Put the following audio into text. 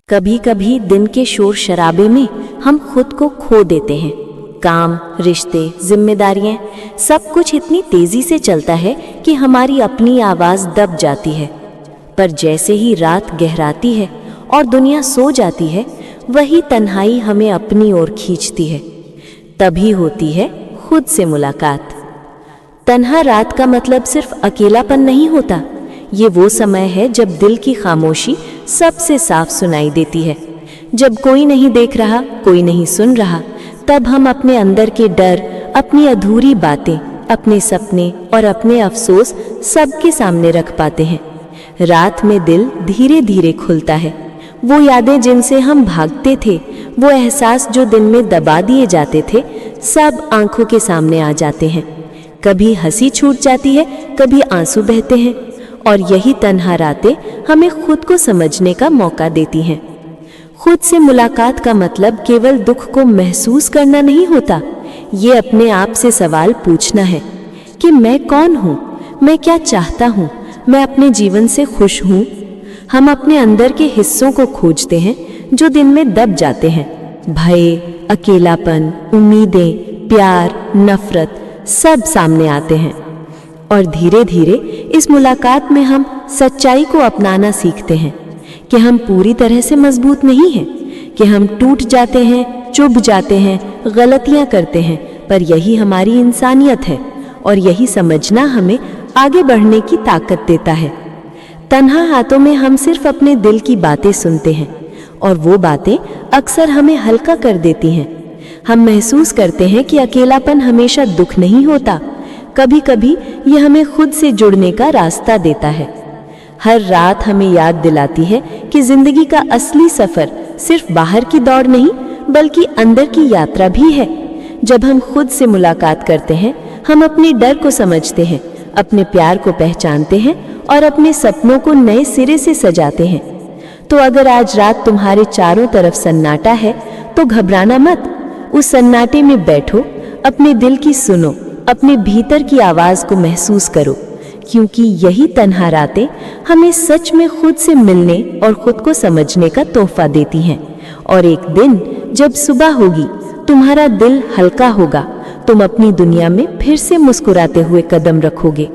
कभी कभी दिन के शोर शराबे में हम खुद को खो देते हैं। काम, रिश्ते, जिम्मेदारियां, सब कुछ इतनी तेजी से चलता है कि हमारी अपनी आवाज दब जाती है। पर जैसे ही रात गहराती है और दुनिया सो जाती है, वही तन्हाई हमें अपनी ओर खींचती है। तभी होती है खुद से मुलाकात। तन्हा रात का मतलब सिर्फ अकेलापन नहीं होता। ये वो समय है जब दिल की खामोशी सबसे साफ सुनाई देती है। जब कोई नहीं देख रहा, कोई नहीं सुन रहा, तब हम अपने अंदर के डर, अपनी अधूरी बातें, अपने सपने और अपने अफसोस सबके सामने रख पाते हैं। रात में दिल धीरे धीरे खुलता है। वो यादें जिनसे हम भागते थे, वो एहसास जो दिन में दबा दिए जाते थे, सब आंखों के सामने आ जाते हैं। कभी हंसी छूट जाती है, कभी आंसू बहते हैं, और यही तन्हा रातें हमें खुद को समझने का मौका देती हैं। खुद से मुलाकात का मतलब केवल दुख को महसूस करना नहीं होता। ये अपने आप से सवाल पूछना है कि मैं कौन हूँ, मैं क्या चाहता हूँ, मैं अपने जीवन से खुश हूँ। हम अपने अंदर के हिस्सों को खोजते हैं जो दिन में दब जाते हैं। भय, अकेलापन, उम्मीदें, प्यार, नफरत, सब सामने आते हैं। और धीरे धीरे इस मुलाकात में हम सच्चाई को अपनाना सीखते हैं कि हम पूरी तरह से मजबूत नहीं हैं, कि हम टूट जाते हैं, चुभ जाते हैं, गलतियां करते हैं, पर यही हमारी इंसानियत है और यही समझना हमें आगे बढ़ने की ताकत देता है। तन्हा हाथों में हम सिर्फ अपने दिल की बातें सुनते हैं और वो बातें अक्सर हमें हल्का कर देती हैं। हम महसूस करते हैं कि अकेलापन हमेशा दुख नहीं होता। कभी कभी ये हमें खुद से जुड़ने का रास्ता देता है। हर रात हमें याद दिलाती है कि जिंदगी का असली सफर सिर्फ बाहर की दौड़ नहीं, बल्कि अंदर की यात्रा भी है। जब हम खुद से मुलाकात करते हैं, हम अपने डर को समझते हैं, अपने प्यार को पहचानते हैं और अपने सपनों को नए सिरे से सजाते हैं। तो अगर आज रात तुम्हारे चारों तरफ सन्नाटा है, तो घबराना मत। उस सन्नाटे में बैठो, अपने दिल की सुनो, अपने भीतर की आवाज को महसूस करो, क्योंकि यही तन्हा रातें हमें सच में खुद से मिलने और खुद को समझने का तोहफा देती हैं। और एक दिन जब सुबह होगी, तुम्हारा दिल हल्का होगा, तुम अपनी दुनिया में फिर से मुस्कुराते हुए कदम रखोगे।